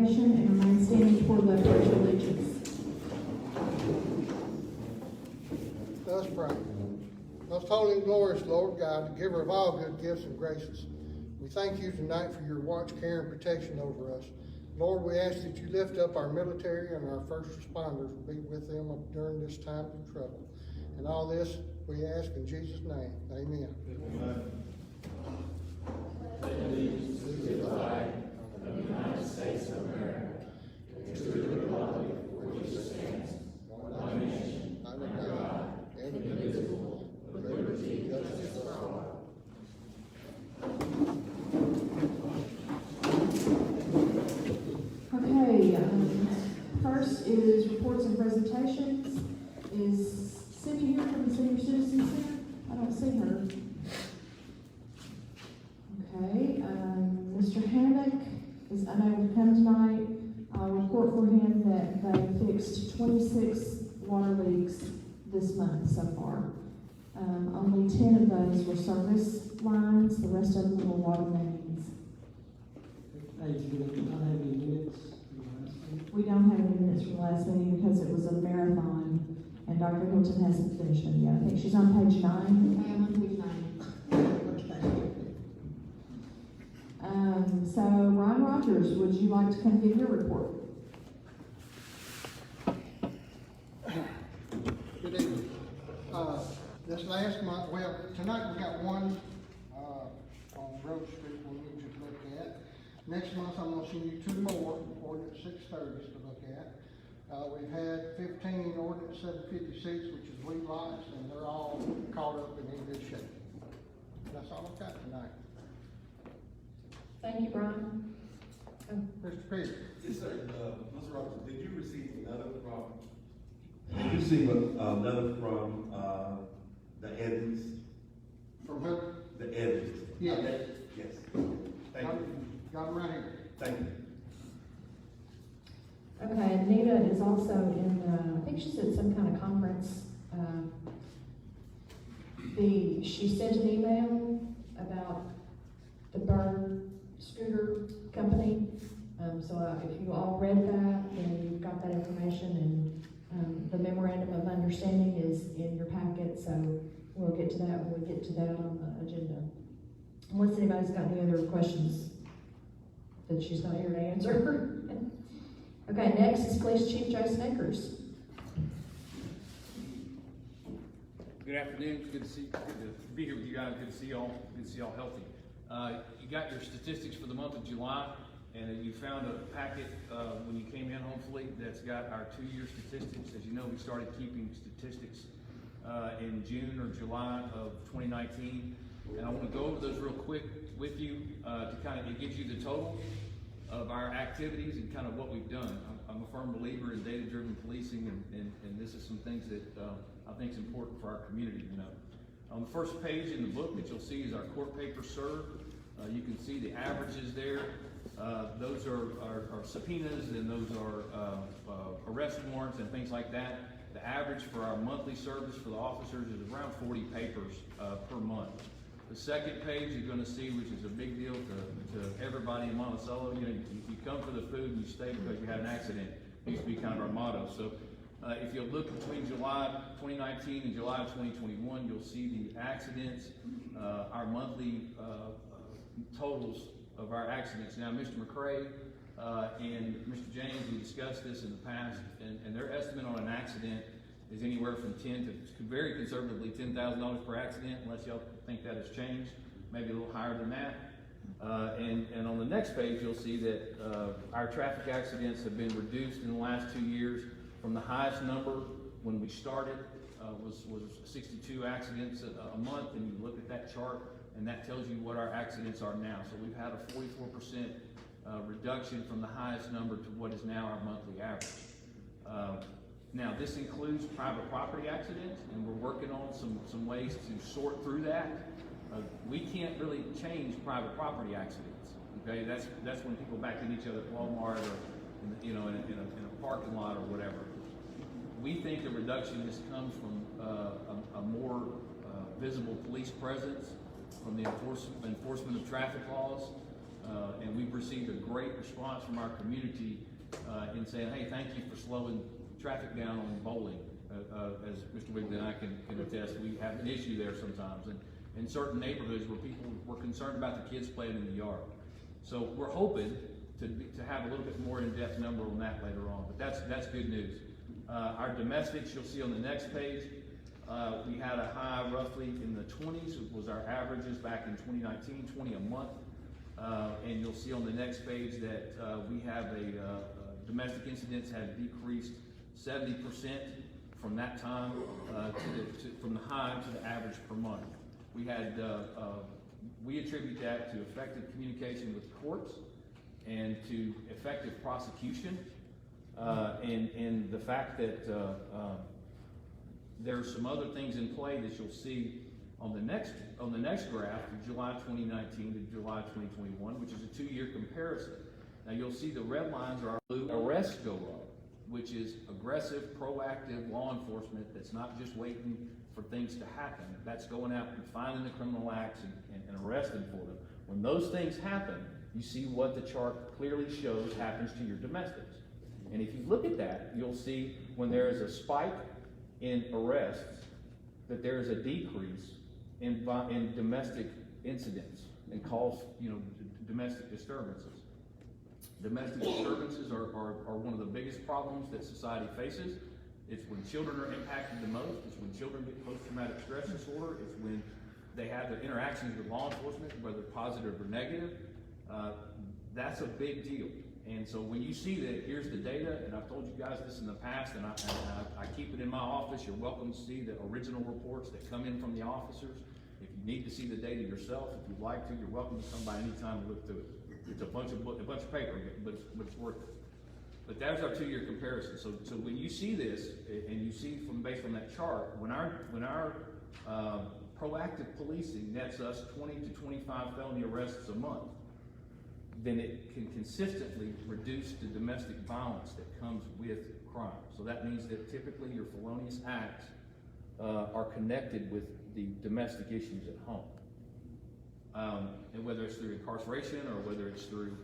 presentation and remain standing for the pledge of allegiance. Let's pray. Most holy and glorious Lord God, the giver of all good gifts and graces, we thank you tonight for your watch, care, and protection over us. Lord, we ask that you lift up our military and our first responders, be with them during this time of trouble. And all this we ask in Jesus' name. Amen. Amen. Allegiance to the flag of the United States of America, and to the republic for which it stands, one nation, under God, indivisible, with liberty and justice for all. Okay, first is reports and presentations. Is Cindy here from the Senior Citizen Center? I don't see her. Okay, Mr. Hammock is unable to come tonight. I'll report for him that they fixed 26 water leaks this month so far. Only 10 of those were service lines, the rest of them were water mains. Hey, do you not have any minutes? We don't have any minutes from the last meeting because it was a marathon, and Dr. Hilton hasn't finished them yet. I think she's on page 9. I am on page 9. So, Ron Rogers, would you like to come give your report? Good evening. This last month, well, tonight we got one on Grove Street we need you to look at. Next month, I'm going to send you 2 more, ordinance 630s to look at. We've had 15 ordinance 756, which is weed lots, and they're all caught up and in good shape. That's all I've got tonight. Thank you, Brian. Mr. Peters. Yes, sir. Mr. Rogers, did you receive another from? Did you receive another from the Evans? From who? The Evans. Yeah. Yes. Thank you. Got them right here. Thank you. Okay, Anita is also in, I think she's at some kind of conference. She sent an email about the Bird Scooter Company. So if you all read that, then you've got that information, and the memorandum of understanding is in your packet, so we'll get to that when we get to that on the agenda. Unless anybody's got any other questions that she's not here to answer. Okay, next is Police Chief Jason Akers. Good afternoon. It's good to be here with you guys. Good to see y'all. Good to see y'all healthy. You got your statistics for the month of July, and you found a packet when you came in, hopefully, that's got our 2-year statistics. As you know, we started keeping statistics in June or July of 2019, and I want to go over those real quick with you to kind of, it gives you the total of our activities and kind of what we've done. I'm a firm believer in data-driven policing, and this is some things that I think is important for our community. You know, on the first page in the book that you'll see is our court papers served. You can see the averages there. Those are subpoenas, and those are arrest warrants and things like that. The average for our monthly service for the officers is around 40 papers per month. The second page you're going to see, which is a big deal to everybody in Monticello, you know, you come for the food and you stay because you had an accident. It used to be kind of our motto. So if you look between July 2019 and July 2021, you'll see the accidents, our monthly totals of our accidents. Now, Mr. McCrae and Mr. James, we discussed this in the past, and their estimate on an accident is anywhere from $10 to very conservatively $10,000 per accident, unless y'all think that has changed, maybe a little higher than that. And on the next page, you'll see that our traffic accidents have been reduced in the last 2 years from the highest number when we started was 62 accidents a month, and you look at that chart, and that tells you what our accidents are now. So we've had a 44% reduction from the highest number to what is now our monthly average. Now, this includes private property accidents, and we're working on some ways to sort through that. We can't really change private property accidents. Okay, that's when people back in each other at Walmart or in a parking lot or whatever. We think the reduction just comes from a more visible police presence, from the enforcement of traffic laws, and we've received a great response from our community in saying, hey, thank you for slowing traffic down on bowling. As Mr. Wiggly and I can attest, we have an issue there sometimes, and in certain neighborhoods where people were concerned about the kids playing in the yard. So we're hoping to have a little bit more in-depth number on that later on, but that's good news. Our domestics, you'll see on the next page, we had a high roughly in the 20s. It was our averages back in 2019, 20 a month. And you'll see on the next page that we have domestic incidents have decreased 70% from that time from the high to the average per month. We attribute that to effective communication with courts and to effective prosecution, and the fact that there's some other things in play that you'll see on the next graph from July 2019 to July 2021, which is a 2-year comparison. Now you'll see the red lines are our blue. Arrests go up, which is aggressive, proactive law enforcement that's not just waiting for things to happen. That's going out and finding the criminal acts and arresting for them. When those things happen, you see what the chart clearly shows happens to your domestics. And if you look at that, you'll see when there is a spike in arrests, that there is a decrease in domestic incidents and calls, domestic disturbances. Domestic disturbances are one of the biggest problems that society faces. It's when children are impacted the most. It's when children get post-traumatic stress disorder. It's when they have their interactions with law enforcement, whether positive or negative. That's a big deal. And so when you see that, here's the data, and I've told you guys this in the past, and I keep it in my office. You're welcome to see the original reports that come in from the officers. If you need to see the data yourself, if you'd like to, you're welcome to come by anytime and look through it. It's a bunch of paper, but it's worth it. But there's our 2-year comparison. So when you see this, and you see based on that chart, when our proactive policing nets us 20 to 25 felony arrests a month, then it can consistently reduce the domestic violence that comes with crime. So that means that typically your felonious acts are connected with the domestic issues at home. And whether it's through incarceration or whether it's through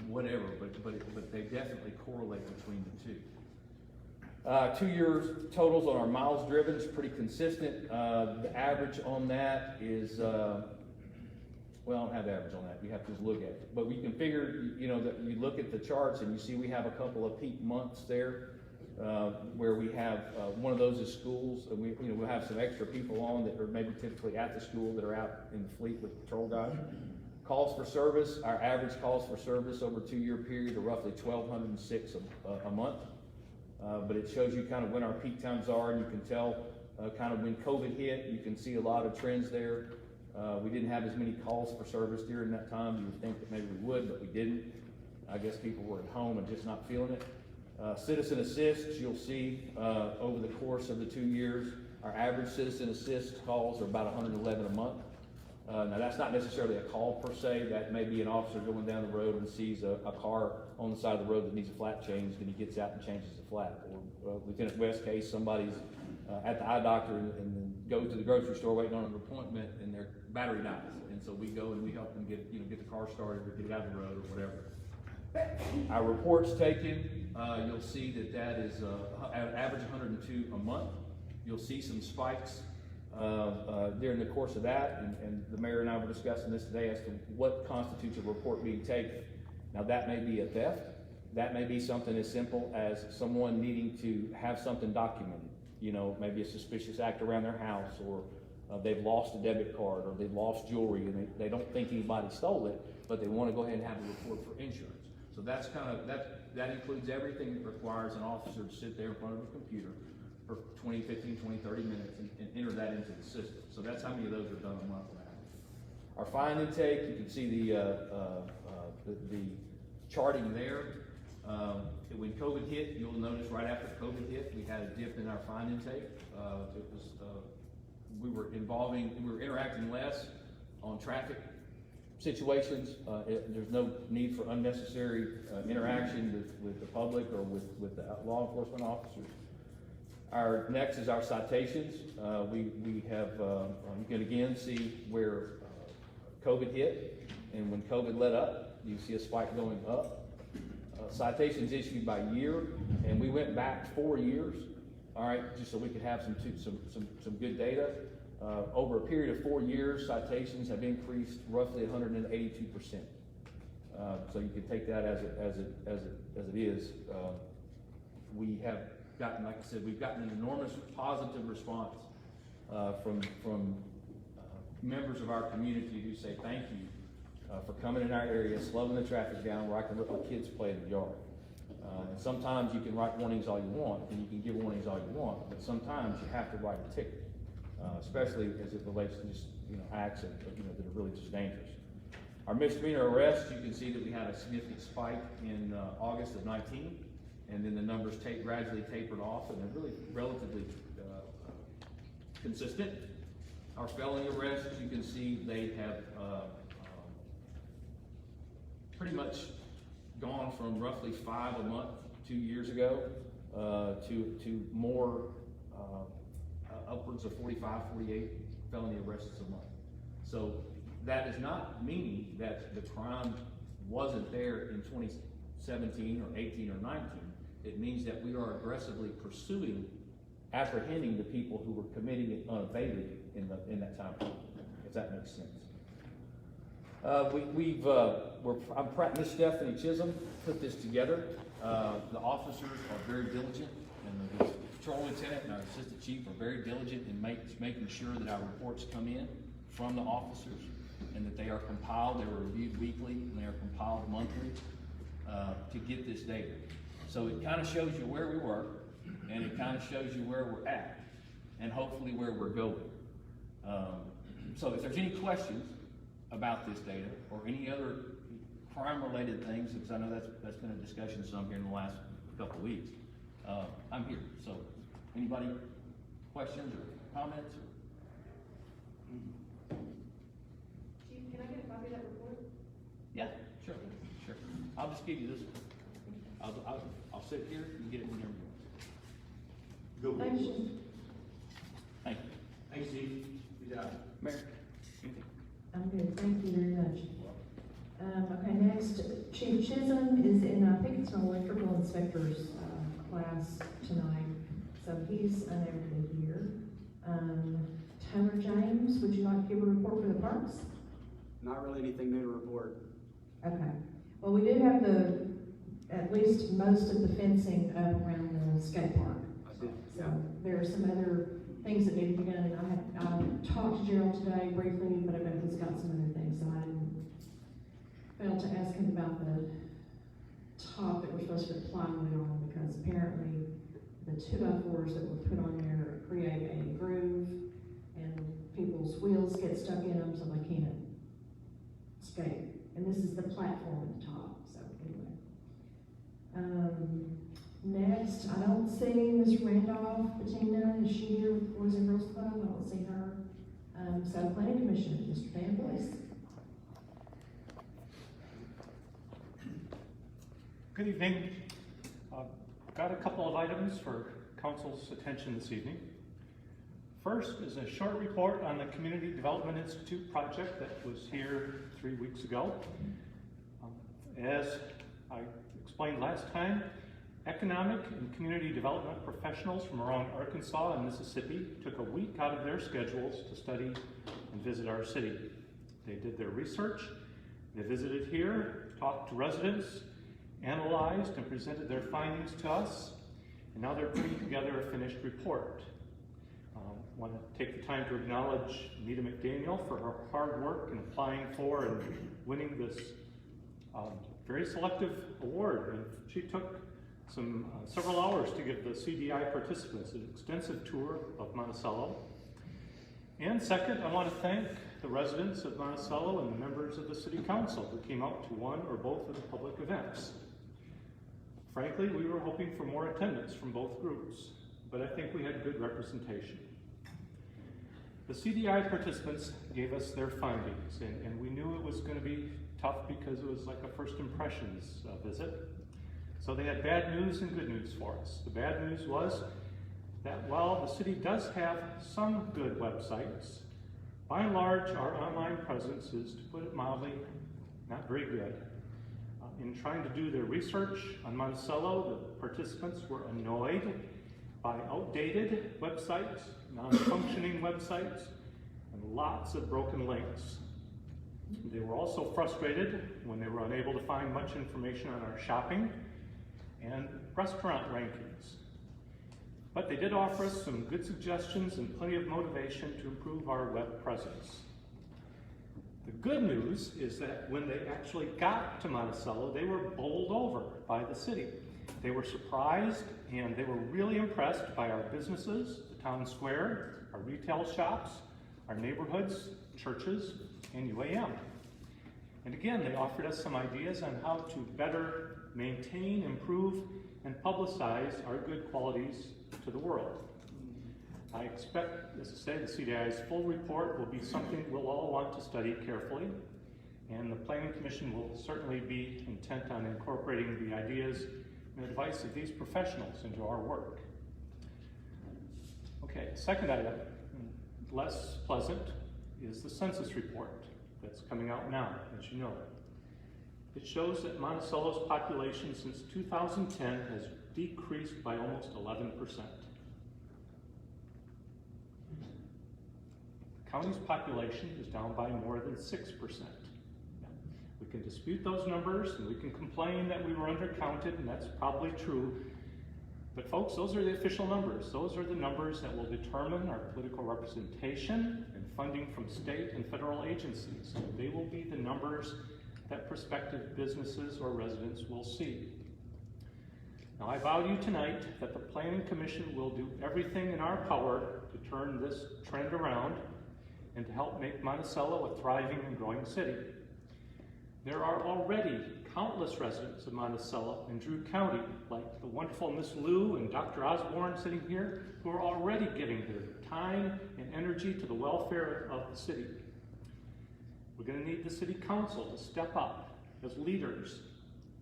whatever, but they definitely correlate between the two. 2 years totals on our miles driven is pretty consistent. The average on that is, well, I don't have the average on that. You have to just look at it. But we can figure, that you look at the charts and you see we have a couple of peak months there where we have one of those is schools, and we'll have some extra people on that are maybe typically at the school that are out in the fleet with patrol guys. Calls for service, our average calls for service over a 2-year period are roughly 1,206 a month. But it shows you kind of when our peak times are, and you can tell kind of when COVID hit, you can see a lot of trends there. We didn't have as many calls for service during that time. You would think that maybe we would, but we didn't. I guess people were at home and just not feeling it. Citizen assists, you'll see over the course of the 2 years, our average citizen assist calls are about 111 a month. Now that's not necessarily a call per se. That may be an officer going down the road and sees a car on the side of the road that needs a flat changed, and he gets out and changes the flat. Or Lieutenant West case, somebody's at the eye doctor and then goes to the grocery store waiting on an appointment and their battery dies. And so we go and we help them get the car started or get it out of the road or whatever. Our reports taken, you'll see that is average 102 a month. You'll see some spikes during the course of that, and the mayor and I were discussing this today as to what constitutes a report being taken. Now that may be a theft. That may be something as simple as someone needing to have something documented. Maybe a suspicious act around their house, or they've lost a debit card, or they've lost jewelry, and they don't think anybody stole it, but they want to go ahead and have a report for insurance. So that's that includes everything that requires an officer to sit there in front of a computer for 20, 15, 20, 30 minutes and enter that into the system. So that's how many of those are done a month on average. Our fine intake, you can see the charting there. When COVID hit, you'll notice right after COVID hit, we had a dip in our fine intake. We were interacting less on traffic situations. There's no need for unnecessary interaction with the public or with the law enforcement officers. Our next is our citations. We have, you can again see where COVID hit, And when COVID let up, you see a spike going up. Citations issued by year, and we went back 4 years, all right, just so we could have some good data. Over a period of 4 years, citations have increased roughly 182%. So you can take that as it is. We have gotten, like I said, we've gotten an enormous positive response from members of our community who say thank you for coming in our area, slowing the traffic down where I can let my kids play in the yard. And sometimes you can write warnings all you want, and you can give warnings all you want, but sometimes you have to write a ticket, especially as it relates to just acts that are really just dangerous. Our misdemeanor arrests, you can see that we had a significant spike in August of 19, and then the numbers gradually tapered off, and they're really relatively consistent. Our felony arrests, you can see they have pretty much gone from roughly 5 a month 2 years ago to more upwards of 45, 48 felony arrests a month. So that is not meaning that the crime wasn't there in 2017 or 18 or 19. It means that we are aggressively pursuing, apprehending the people who were committing it unabated in that time, if that makes sense. Miss Stephanie Chisholm put this together. The officers are very diligent, and the patrol lieutenant and our assistant chief are very diligent in making sure that our reports come in from the officers and that they are compiled, they were reviewed weekly, and they are compiled monthly to get this data. So it kind of shows you where we were, and it kind of shows you where we're at, and hopefully where we're going. So if there's any questions about this data or any other crime-related things, because I know that's been a discussion some here in the last couple of weeks, I'm here. So anybody questions or comments? Chief, can I get a copy of that report? Yeah, sure. I'll just give you this. I'll sit here and get it whenever you want. Go. Thank you. Thank you. Thanks, Steve. Good job. Mayor, anything? I'm good, thank you very much. Okay, next, Chief Chisholm is in, I think it's an electrical inspector's class tonight, so he's unable to be here. Taylor James, would you like to give a report for the parks? Not really anything new to report. Okay, well, we do have at least most of the fencing up around the skate park. I did. So there are some other things that need to be done, and I talked to Gerald today briefly, but I bet he's got some other things, so I failed to ask him about the top that we're supposed to put plywood on, because apparently the 2x4s that were put on there create a groove, and people's wheels get stuck in them, so they can't skate. And this is the platform at the top, so anyway. Next, I don't see Ms. Randolph Bettina. Is she here with Boys and Girls Club? I don't see her. So Planning Commission, Mr. Dan Boyce. Good evening. Got a couple of items for council's attention this evening. First is a short report on the Community Development Institute project that was here 3 weeks ago. As I explained last time, economic and community development professionals from around Arkansas and Mississippi took a week out of their schedules to study and visit our city. They did their research, they visited here, talked to residents, analyzed and presented their findings to us, and now they're putting together a finished report. I want to take the time to acknowledge Nita McDaniel for her hard work in applying for and winning this very selective award. And she took several hours to give the CDI participants an extensive tour of Monticello. And second, I want to thank the residents of Monticello and the members of the City Council who came out to one or both of the public events. Frankly, we were hoping for more attendance from both groups, but I think we had good representation. The CDI participants gave us their findings, and we knew it was going to be tough because it was like a first impressions visit. So they had bad news and good news for us. The bad news was that while the city does have some good websites, by and large, our online presence is, to put it mildly, not very good. In trying to do their research on Monticello, the participants were annoyed by outdated websites, non-functioning websites, and lots of broken links. They were also frustrated when they were unable to find much information on our shopping and restaurant rankings. But they did offer us some good suggestions and plenty of motivation to improve our web presence. The good news is that when they actually got to Monticello, they were bowled over by the city. They were surprised and they were really impressed by our businesses, the town square, our retail shops, our neighborhoods, churches, and UAM. And again, they offered us some ideas on how to better maintain, improve, and publicize our good qualities to the world. I expect, as I say, the CDI's full report will be something we'll all want to study carefully, and the Planning Commission will certainly be intent on incorporating the ideas and advice of these professionals into our work. Okay, second item, less pleasant, is the census report that's coming out now, as you know. It shows that Monticello's population since 2010 has decreased by almost 11%. The county's population is down by more than 6%. We can dispute those numbers and we can complain that we were undercounted, and that's probably true. But folks, those are the official numbers. Those are the numbers that will determine our political representation and funding from state and federal agencies. They will be the numbers that prospective businesses or residents will see. Now, I vow to you tonight that the Planning Commission will do everything in our power to turn this trend around and to help make Monticello a thriving and growing city. There are already countless residents of Monticello and Drew County, like the wonderful Miss Lou and Dr. Osborne sitting here, who are already giving their time and energy to the welfare of the city. We're going to need the City Council to step up as leaders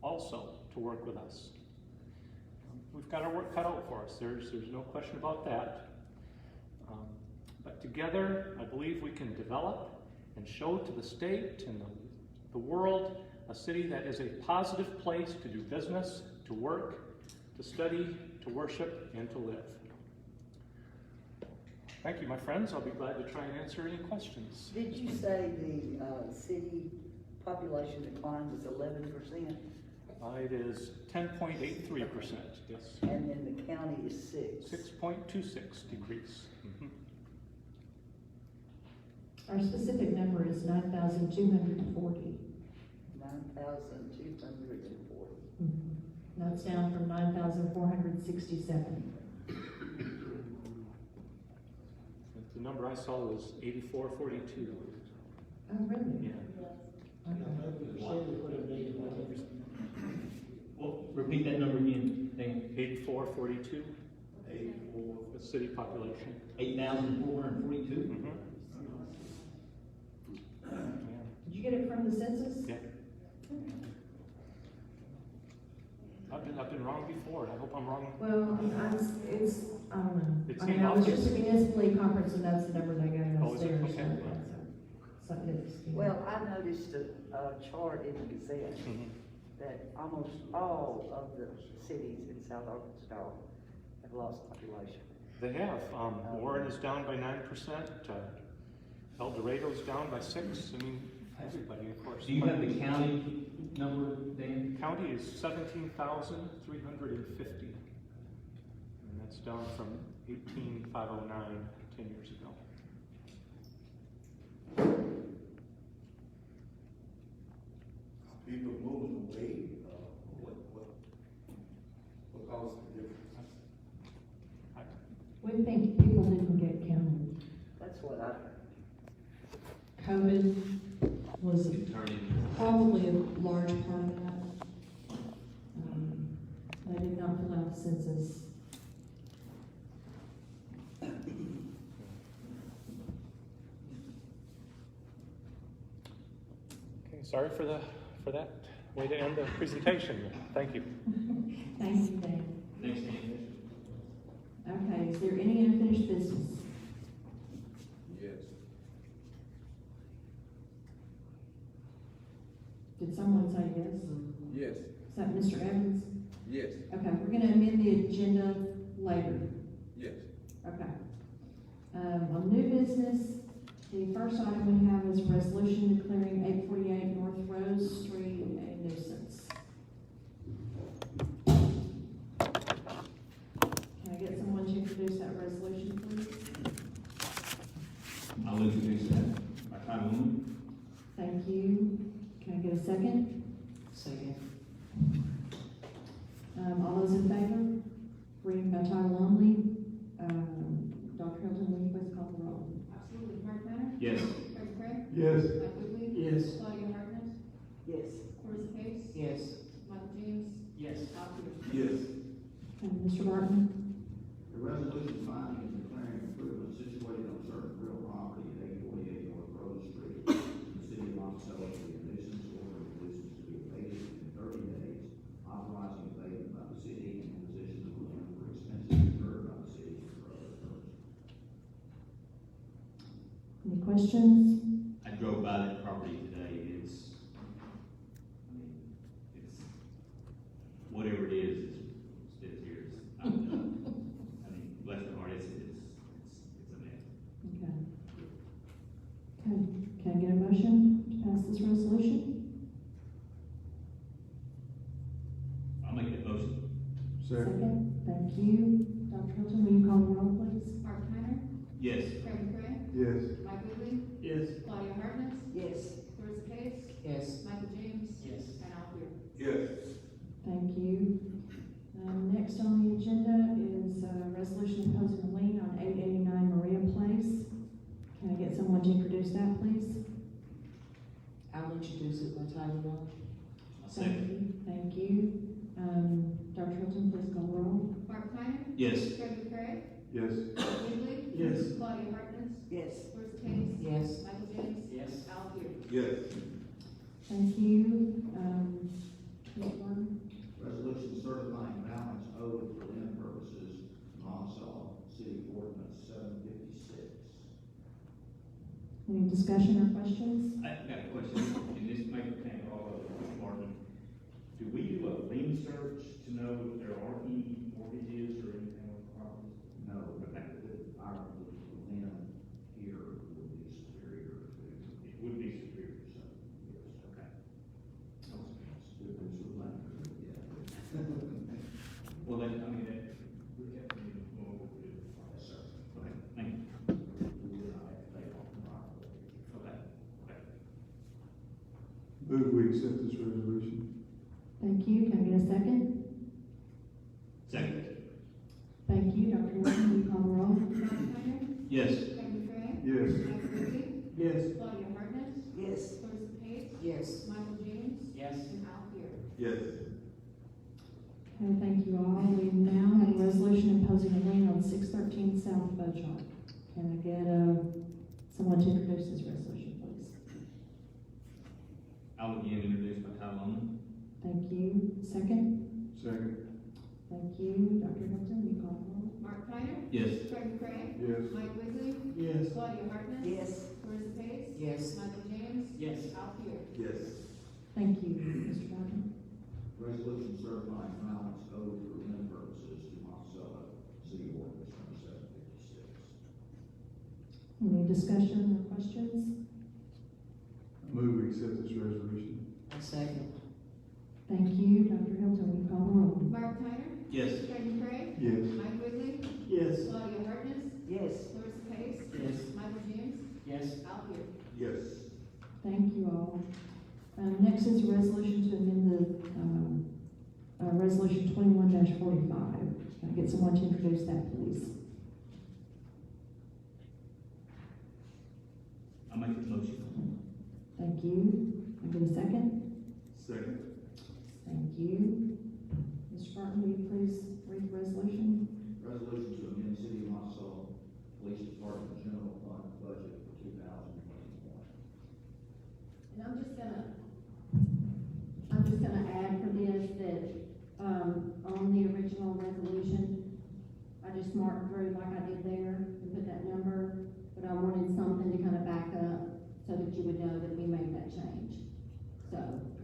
also to work with us. We've got our work cut out for us. There's no question about that. But together, I believe we can develop and show to the state and the world a city that is a positive place to do business, to work, to study, to worship, and to live. Thank you, my friends. I'll be glad to try and answer any questions. Did you say the city population decline was 11%? It is 10.83%, yes. And then the county is 6%? 6.26 decrease. Mm-hmm. Our specific number is 9,240. 9,240. That's down from 9,467. The number I saw was 8442. Oh, really? Yeah. Well, repeat that number again. 8442. 84. The city population. 8,442? Mm-hmm. Yeah. Did you get it from the census? Yeah. I've been wrong before. I hope I'm wrong. Well, I don't know. It's I mean, I was the just a municipally conference, and that's the number they got Oh, is it? downstairs. Okay. So it's, Well, I noticed a chart in the Gazette Mhm. that almost all of the cities in South Arkansas have lost population. They have. Warren is down by 9%. El Dorado's down by 6%. I mean, everybody, of course. Do you have the county number, Dan? County is 17,350. And that's down from 18,509 10 years ago. People moving away, what caused the difference? we think people didn't get counted. That's what I, COVID was probably a large part of that. They did not fill out the census. Okay, sorry for that way to end the presentation. Thank you. Thank you, Dan. Thanks, Dan. Okay, is there any unfinished business? Yes. Did someone say yes? Yes. Is that Mr. Evans? Yes. Okay, we're gonna amend the agenda later. Yes. Okay. On new business, the first item we have is resolution declaring 848 North Rose Street a nuisance. Can I get someone to introduce that resolution, please? I'll introduce that by title only. Thank you. Can I get a second? Second. All those in favor? Reading by title only. Dr. Hilton, will you please call the roll? Absolutely. Mark Planner? Yes. Craig Craig? Yes. Mike Quigley? Yes. Claudia Hartnett? Yes. Clarissa Case? Yes. Michael James? Yes. Al Peters? Yes. And Mr. Martin? A resolution finding and declaring improvement situated on certain real property at 848 North Rose Street, in the city of Monticello, to be a nuisance order of nuisance to be abated in 30 days, authorizing abatement by the city and imposition of a limit for expenses incurred by the city for other purposes. Any questions? I drove by that property today, it's, whatever it is here, I mean, bless their heart, it's a mess. Okay. Okay, can I get a motion to pass this resolution? I'll make that motion. Second. Thank you. Dr. Hilton, will you call the roll, please? Mark Planner? Yes. Craig Craig? Yes. Mike Quigley? Yes. Claudia Hartnett? Yes. Clarissa Case? Yes. Michael James? Yes. And Al Peters? Yes. Thank you. Next on the agenda is a resolution imposing a lien on 889 Maria Place. Can I get someone to introduce that, please? I'll introduce it by title only. Second. Thank you. Dr. Hilton, please call the roll. Mark Planner? Yes. Craig Craig? Yes. Mike Quigley? Yes. Claudia Hartnett? Yes. Clarissa Case? Yes. Michael James? Yes. Al Peters? Yes. Thank you. Mr. Martin? Resolution certifying balance owed for lien purposes, Monticello, City Ordinance 756. Any discussion or questions? I've got a question, and this may pertain to all of Mr. Martin. Do we do a lien search to know if there are any mortgages or anything on the property? No, our lien here would be superior to. It would be superior, so, Yes. okay. If it's the lender, yeah. Well, then, I mean, that, we have to be more with it. Yes, sir. Okay, thank you. We would not have to pay off the property. Okay, okay. Move we accept this resolution. Thank you. Can I get a second? Second. Thank you. Dr. Hilton, will you call the roll? Mark Planner? Yes. Craig Craig? Yes. Mike Quigley? Yes. Claudia Hartnett? Yes. Clarissa Case? Yes. Michael James? Yes. And Al Peters? Yes. Okay, thank you all. We now have a resolution imposing a lien on 613 South Beauchamp. Can I get someone to introduce this resolution, please? I'll again introduce my title only. Thank you. Second? Second. Thank you. Dr. Hilton, will you call the roll? Mark Planner? Yes. Craig Craig? Yes. Mike Quigley? Yes. Claudia Hartnett? Yes. Clarissa Case? Yes. Michael James? Yes. Al Peters? Yes. Thank you, Mr. Martin. Resolution certifying balance owed for lien purposes to Monticello, City Ordinance 756. Any discussion or questions? Move we accept this resolution. Second. Thank you. Dr. Hilton, will you call the roll? Mark Planner? Yes. Craig Craig? Yes. Mike Quigley? Yes. Claudia Hartnett? Yes. Clarissa Case? Yes. Michael James? Yes. Al Peters? Yes. Thank you all. Next is a resolution to amend the resolution 21-45. Can I get someone to introduce that, please? I'll make the motion. Thank you. Can I get a second? Second. Thank you. Mr. Barton, will you please read the resolution? Resolution to amend City of Monticello Police Department General Fund budget for 2021. And I'm just gonna add for this that, on the original resolution, I just marked through like I did there and put that number, but I wanted something to kind of back up so that you would know that we made that change. So,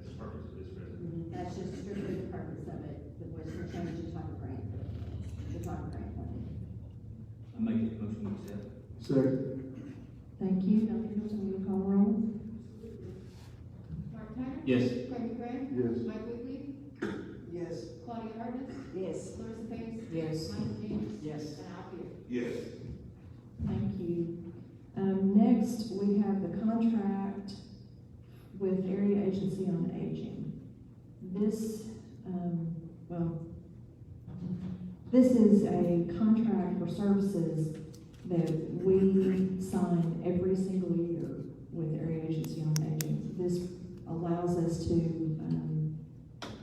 the purpose of this resolution. That's just strictly the purpose of it, that was to change the type of grant, funding. I make a motion to accept. Second. Thank you. Dr. Hilton, will you call the roll? Mark Tyner? Yes. Craig McGrath? Yes. Mike Wiggly? Yes. Claudia Hartnett? Yes. Larissa Hayes? Yes. Michael James? Yes. And Al Peters? Yes. Thank you. Next, we have the contract with Area Agency on Aging. This, this is a contract for services that we sign every single year with Area Agency on Aging. This allows us to,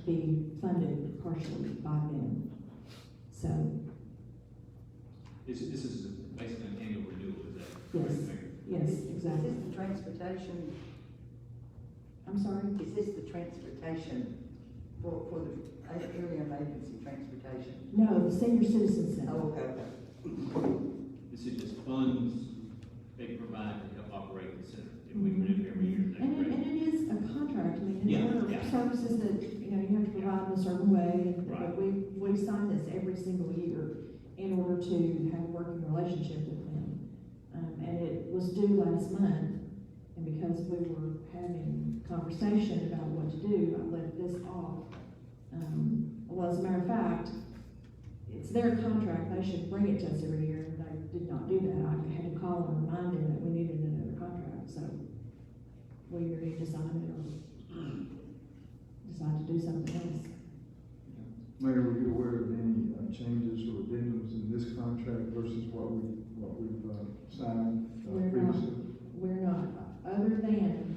be funded partially by them. So, This is basically an annual renewal, is that? yes, correct, Mayor? yes, Is exactly. this the transportation, I'm sorry? is this the transportation for the area of agency transportation? No, the Senior Citizen Center. Oh, okay. This is just funds they provide to help operate the center. If we renew every year, is that And correct? it is a contract, I mean, Yeah, there are yeah. services that, you have to provide in a certain way, Right. but we sign this every single year in order to have a working relationship with them. And it was due last month, and because we were having conversation about what to do, I left this off. Well, as a matter of fact, it's their contract, they should bring it to us every year, and they did not do that. I had to call and remind them that we needed another contract, so we either need to sign it or decide to do something else. Mayor, were you aware of any changes or addendums in this contract versus what we've signed previously? We're not, other than,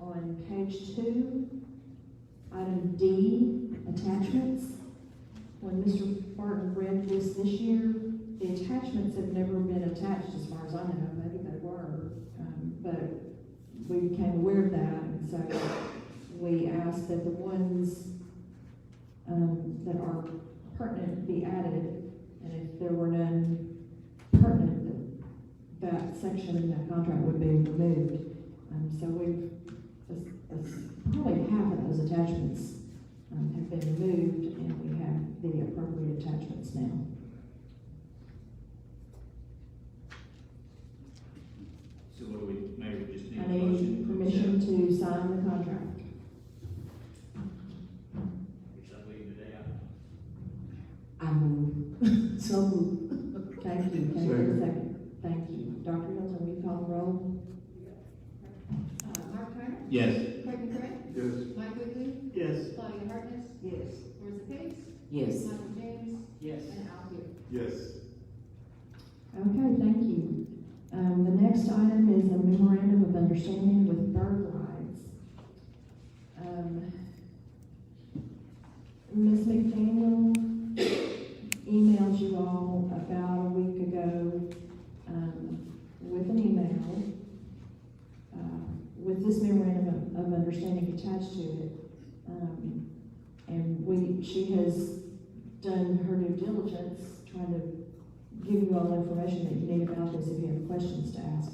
on page 2, item D, attachments. When Mr. Barton read this year, the attachments have never been attached as far as I know, maybe they were, but we became aware of that, and so we asked that the ones, that are pertinent be added, and if there were none pertinent, that section in that contract would be removed. So we've, probably half of those attachments have been removed, and we have the appropriate attachments now. So what do we, Mayor, we just need I a need motion. permission to sign the contract. Which I believe today, I move. So move. Thank you. Can I get a second? Thank you. Dr. Hilton, will you call the roll? Mark Tyner? Yes. Craig McGrath? Yes. Mike Wiggly? Yes. Claudia Hartnett? Yes. Larissa Hayes? Yes. Michael James? Yes. And Al Peters? Yes. Okay, thank you. The next item is a memorandum of understanding with Bird Rides. Ms. McDaniel emailed you all about a week ago, with an email, with this memorandum of understanding attached to it. And she has done her due diligence, trying to give you all the information that you need about this if you have questions to ask.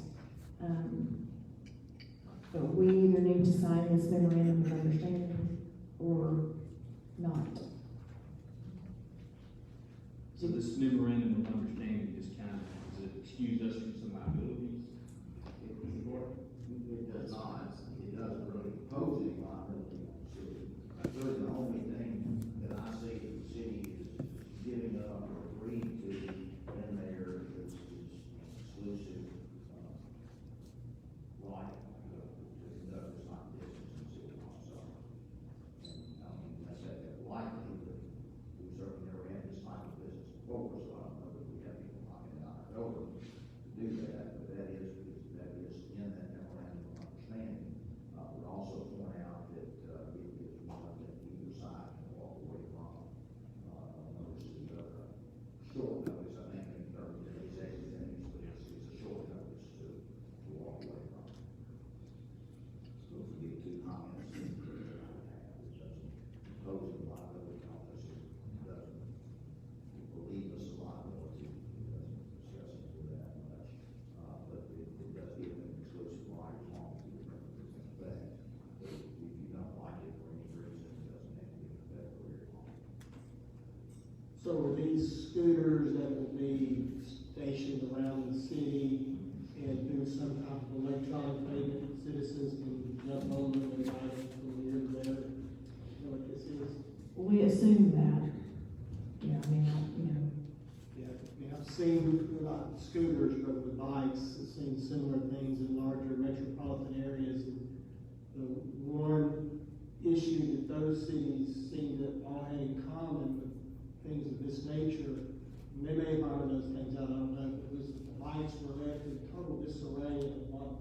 But we either need to sign this memorandum of understanding or not. So this memorandum of understanding just kind of, does it excuse us from some liabilities? Mr. Gordon? It does not, it doesn't really impose any liability on the city. Really, the only thing that I see the city is giving up or agreeing to in there is exclusive, right, to conduct this like business in the city also. And, I mean, that's that likely, but we certainly never had this type of business before, so I don't know that we have people knocking down our door to do that, but that is in that memorandum of understanding. We also point out that, it is one that either side can walk away from. Notice the, short notice, I think, in 30 days, 60 days, but it's a short notice to walk away from. So if we get two comments, it doesn't impose a liability on us, it doesn't relieve us of liability, it doesn't discuss it with So are these scooters that will be stationed around the city and do some type of electronic payment, citizens can jump on them and ride it from here to there? You know what this is? We assume that. Yeah, I mean, Yeah, I mean, I've seen, not scooters, but with bikes, I've seen similar things in larger metropolitan areas. The one issue that those cities seem to all have in common with things of this nature, and they may have ironed those things out, I don't know, but it was the bikes were left in total disarray and what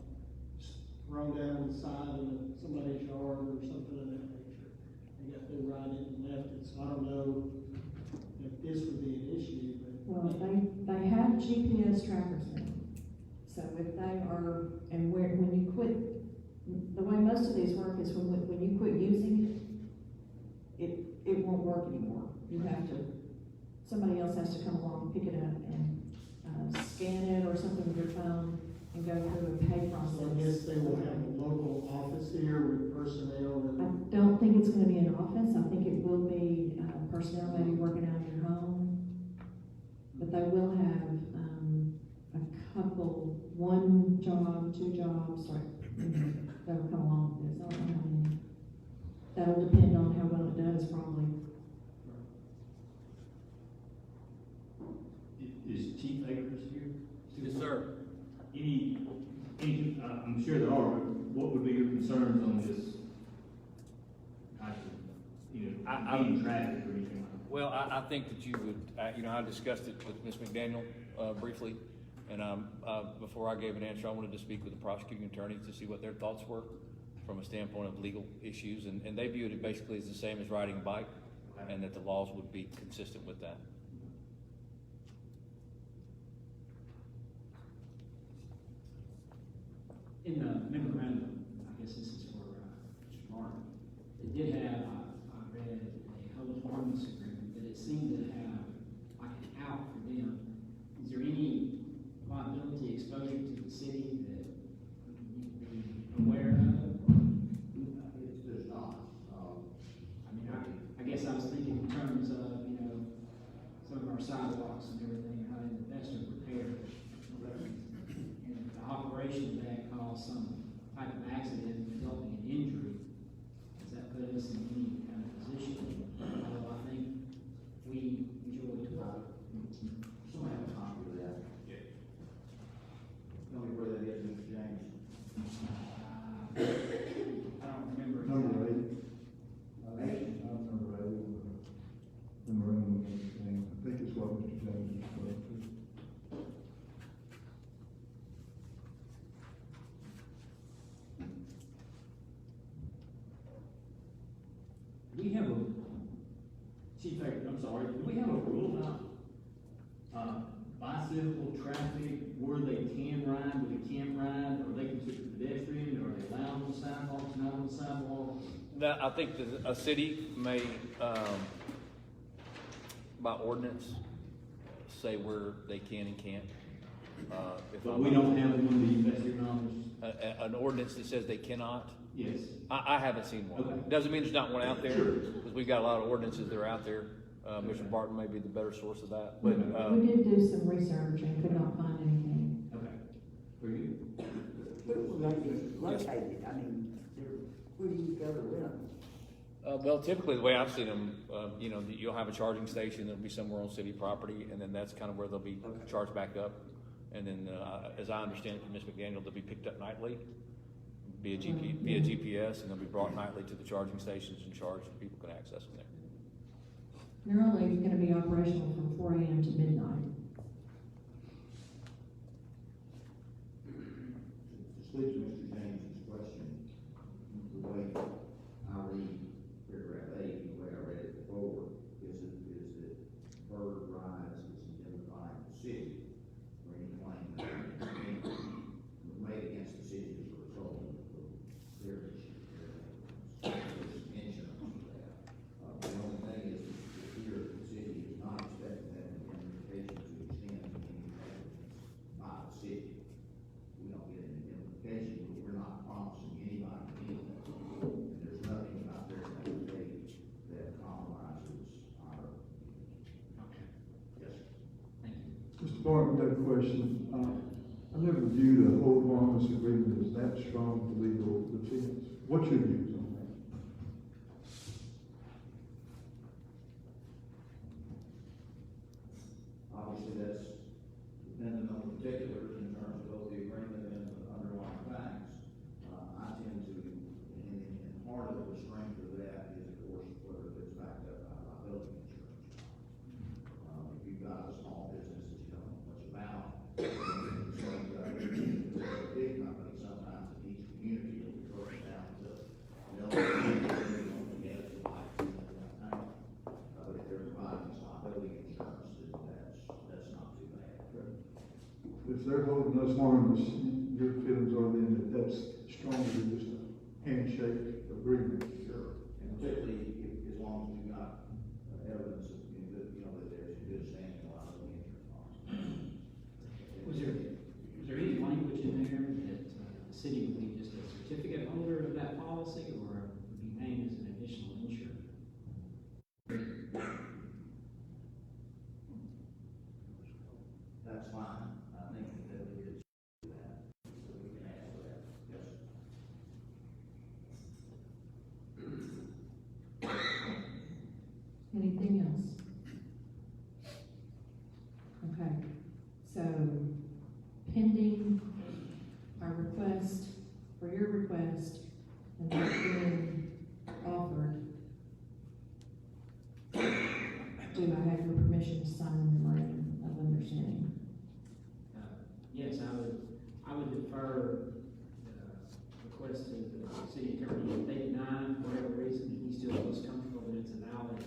thrown down on the side of somebody's yard or something of that nature. They got through riding it and left it, so I don't know if this would be an issue, but. well, they have GPS trackers in them. So if they are, and when you quit, the way most of these work is when you quit using it won't work anymore. You have to, somebody else has to come along, pick it up and scan it or something with your phone and go through a pay process. So I guess they will have a local office here with personnel I that. don't think it's gonna be an office. I think it will be personnel maybe working out of your home. But they will have a couple, one job, two jobs, like, that'll come along with this. I don't know how many. That'll depend on how well it does, probably. Is Chief Akers here? Yes, sir. I'm sure there are, but what would be your concerns on this? Impeding traffic or anything like that? Well, I think that you would, I discussed it with Ms. McDaniel, briefly, and, before I gave an answer, I wanted to speak with the prosecuting attorneys to see what their thoughts were from a standpoint of legal issues, and they viewed it basically as the same as riding a bike, and that the laws would be consistent with that. In the memorandum, I guess this is for Mr. Martin, it did have, I read a host ordinance agreement, but it seemed to have like an out for them. Is there any liability exposure to the city that you need to be aware of? There's not. I mean, I guess I was thinking in terms of, some of our sidewalks and everything, how in the best of repair. And the operation of that caused some type of accident resulting in injury. Does that put us in any kind of position? Although I think we usually talk. Someone have a copy of that? Yeah. Tell me where that is, Mr. James. I don't remember. Number exactly. 8. Number 8. Memorandum of understanding. I think it's what Mr. James is referring to. Do we have a, Chief Akers, I'm sorry, do we have a rule about, bicycle traffic, where they can ride, where they can't ride? Are they considered pedestrian, are they allowed on the sidewalks, not on the sidewalks? That, I think that a city may, by ordinance, say where they can and can't. But we don't have one of the best of your knowledge? An ordinance that says they cannot. Yes. I haven't seen one. Okay. Doesn't mean there's not one out there, because we've got a lot of ordinances that are out there. Mr. Barton may be the better source of that, but, We did do some research and could not find anything. Okay. Very good. Where will they be located? I mean, where do you go to rent? well, typically, the way I've seen them, you'll have a charging station that'll be somewhere on city property, and then that's kind of where they'll be charged back up. And then, as I understand it from Ms. McDaniel, they'll be picked up nightly via GPS, and they'll be brought nightly to the charging stations and charged, and people can access them there. They're only gonna be operational from 4 AM to midnight. To speak to Mr. James's question, the way I read paragraph 8, the way I read it before, is that Bird Rise is indemnifying the city for any claim that made against the city as a result of their issue. There's insurance for that. The only thing is that here, the city is not expecting that indemnification to extend to any negligence by the city. We don't get an indemnification, start with that question. I never viewed a hold harmless agreement as that strong for legal defense. What's your views on that? Obviously, that's dependent on the particulars in terms of both the agreement and the underlying facts. I tend to, and part of the strength of that is, of course, whether it's backed up by liability insurance. If you've got a small business that you don't know much about, a big company, sometimes in each community, it goes down to, but if they're providing liability insurance, that's not too bad. If they're holding us harmless, your feelings are then that that's stronger than just a handshake agreement. Sure. And particularly as long as we've got evidence of, that there's good standing liability insurance policy. Was there any language in there that the city would be just a certificate holder of that policy, or would be named as an additional insurer? That's fine. I think that we could do that. So we can ask for that. Yes. Anything else? Okay, so pending our request, for your request, and that being offered, do I have your permission to sign the memorandum of understanding? Yes, I would defer the request to the city attorney. If they deny, for whatever reason, and he still feels comfortable that it's a valid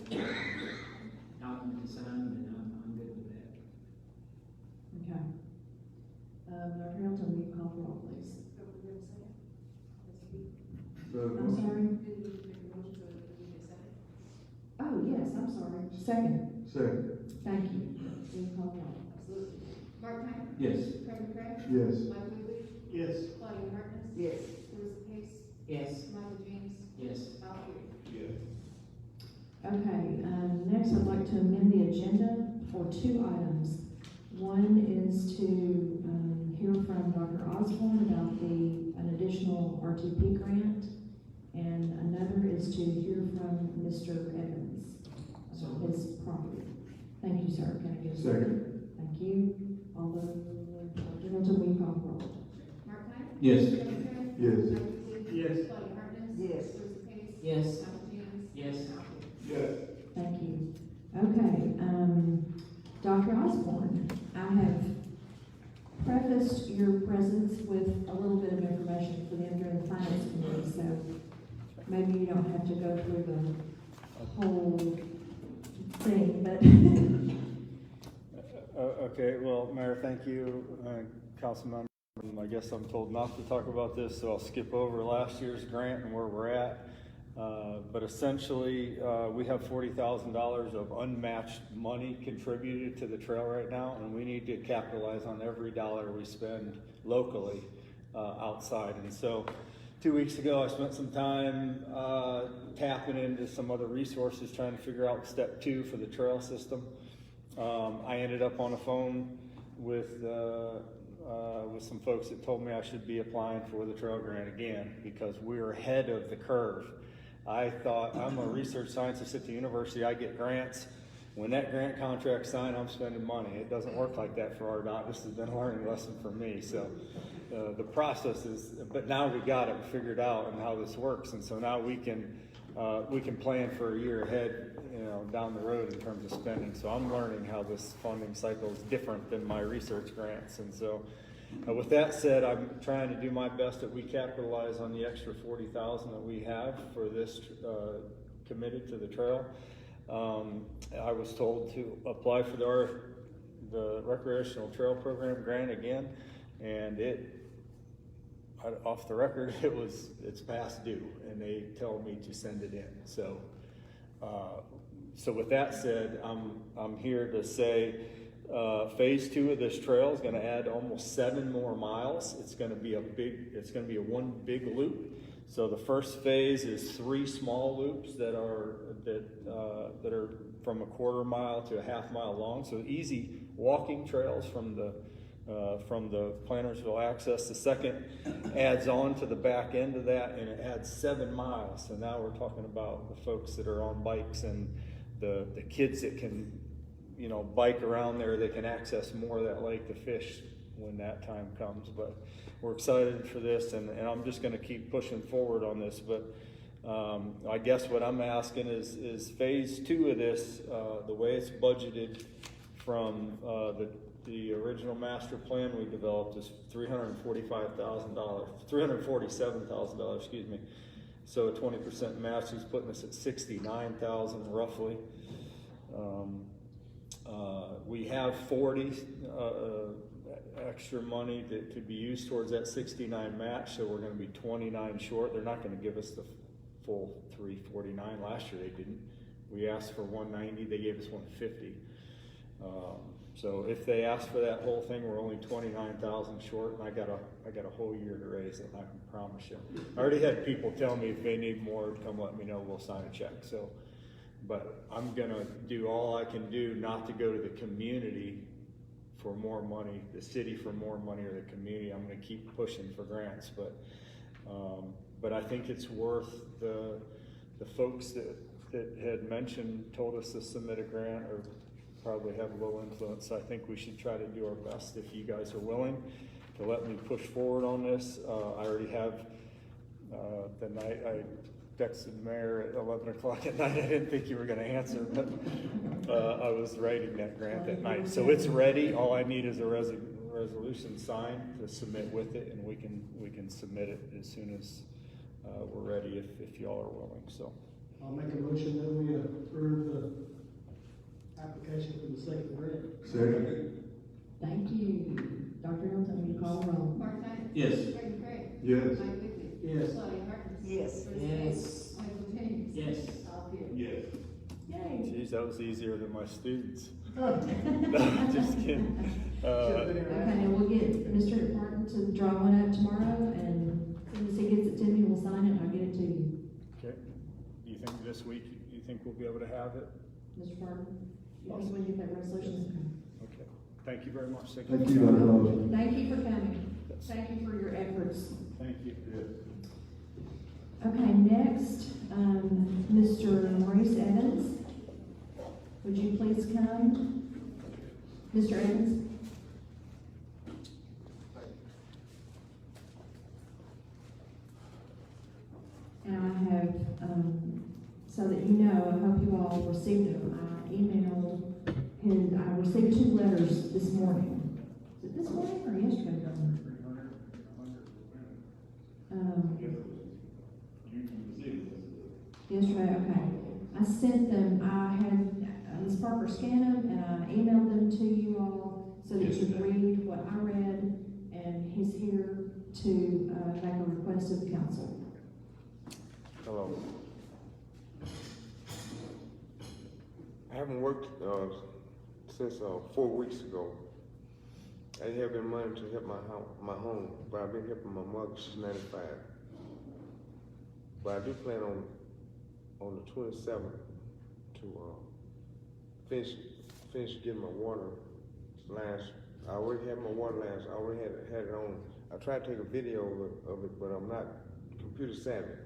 document to sign, then I'm good with that. Okay. Dr. Hamilton, will you call for roll, please? I'm sorry? Oh, yes, I'm sorry. Second. Second. Thank you. Will you call for roll? Absolutely. Mark Ham? Yes. Trevor Craig? Yes. Mike Ridley? Yes. Claudia Hartness? Yes. Elizabeth Case? Yes. Michael James? Yes. Al Petrie? Yes. Okay, next I'd like to amend the agenda for 2 items. One is to hear from Dr. Osborne about an additional RTP grant, and another is to hear from Mr. Evans about his property. Thank you, sir. Can I get a second? Thank you. All the, Dr. Hamilton, will you call for roll? Mark Ham? Yes. Trevor Craig? Yes. Mike Ridley? Yes. Claudia Hartness? Yes. Elizabeth Case? Yes. Michael James? Yes. Al Petrie? Yes. Thank you. Okay, Dr. Osborne, I have prefaced your presence with a little bit of information for them during the finance committee, so maybe you don't have to go through the whole thing, but. Okay, well, Mayor, thank you, council member. I guess I'm told not to talk about this, so I'll skip over last year's grant and where we're at. But essentially, we have $40,000 of unmatched money contributed to the trail right now, and we need to capitalize on every dollar we spend locally outside. And so 2 weeks ago, I spent some time tapping into some other resources, trying to figure out step 2 for the trail system. I ended up on a phone with some folks that told me I should be applying for the trail grant again because we're ahead of the curve. I thought, I'm a research scientist at the university, I get grants. When that grant contract's signed, I'm spending money. It doesn't work like that for RDOT. This has been a learning lesson for me. So the process is, but now we got it figured out and how this works. And so now we can plan for a year ahead, down the road in terms of spending. So I'm learning how this funding cycle is different than my research grants. And so with that said, I'm trying to do my best that we capitalize on the extra $40,000 that we have for this committed to the trail. I was told to apply for the recreational trail program grant again, and off the record, it's past due, and they tell me to send it in. So with that said, I'm here to say phase 2 of this trail is going to add almost 7 more miles. It's going to be one big loop. So the first phase is 3 small loops that are from a quarter mile to a half mile long, so easy walking trails from the Plantersville access. The second adds on to the back end of that, and it adds 7 miles. So now we're talking about the folks that are on bikes and the kids that can, bike around there. They can access more of that lake to fish when that time comes. But we're excited for this, and I'm just going to keep pushing forward on this. But I guess what I'm asking is phase 2 of this, the way it's budgeted from the original master plan we developed is $347,000, excuse me. So a 20% match is putting us at $69,000 roughly. We have 40 extra money that could be used towards that 69 match, so we're going to be 29 short. They're not going to give us the full 349. Last year they didn't. We asked for 190, they gave us 150. So if they ask for that whole thing, we're only 29,000 short, and I got a whole year to raise it, I can promise you. I already had people tell me if they need more, come let me know, we'll sign a check. So, but I'm gonna do all I can do not to go to the community for more money, the city for more money, or the community. I'm gonna keep pushing for grants, but I think it's worth the folks that had mentioned, told us to submit a grant, or probably have low influence. I think we should try to do our best if you guys are willing to let me push forward on this. I already have, the night I texted the mayor at 11 o'clock at night. I didn't think you were gonna answer, but I was writing that grant that night. So it's ready. All I need is a resolution signed to submit with it, and we can submit it as soon as we're ready if y'all are willing. So I'll make a motion that we approve the application for the second grant. Second. Thank you. Dr. Hilton, will you call the roll? Mark Thayer. Yes. Greg Craig. Yes. Mike Wickman. Yes. Claudia Harkins. Yes. Bruce Willis. Michael James. Yes. All here. Yes. Yay. geez, that was easier than my students. No, just kidding. Okay, and we'll get Mr. Martin to draw one up tomorrow, and as soon as he gets it to me, we'll sign it, and I'll get it to you. Okay. You think this week, you think we'll be able to have it? Mr. Martin, you think when you get that resolution? Okay. Thank you very much. Thank you, Dr. Rose. Thank you for coming. Thank you for your efforts. Thank you. Okay, next, Mr. Maurice Evans. Would you please come? Mr. Evans? And I have, so that you know, I hope you all received them. I emailed, and I received 2 letters this morning. Is it this morning or yesterday? Yesterday, okay. I sent them, I had Ms. Parker scan them, and I emailed them to you all so that you could read what I read, and he's here to make a request of the council. Hello. I haven't worked since 4 weeks ago. I didn't have any money to help my home, but I've been helping my mother. She's 95. But I do plan on the 27th to finish getting my water lines. I already have my water lines. I already had it on. I tried to take a video of it, but I'm not computer savvy.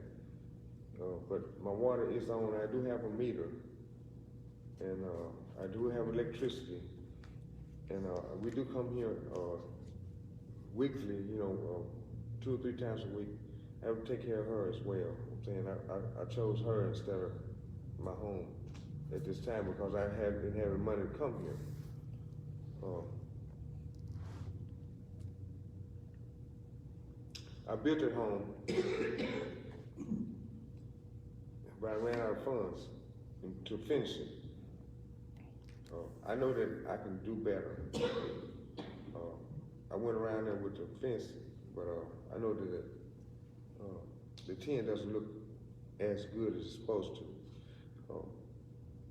But my water is on. I do have a meter, and I do have electricity, and we do come here weekly. 2 or 3 times a week. I have to take care of her as well. I'm saying I chose her instead of my home at this time because I didn't have the money to come here. I built at home, but I ran out of funds to finish it. I know that I can do better. I went around there with the fence, but I know that the tin doesn't look as good as it's supposed to.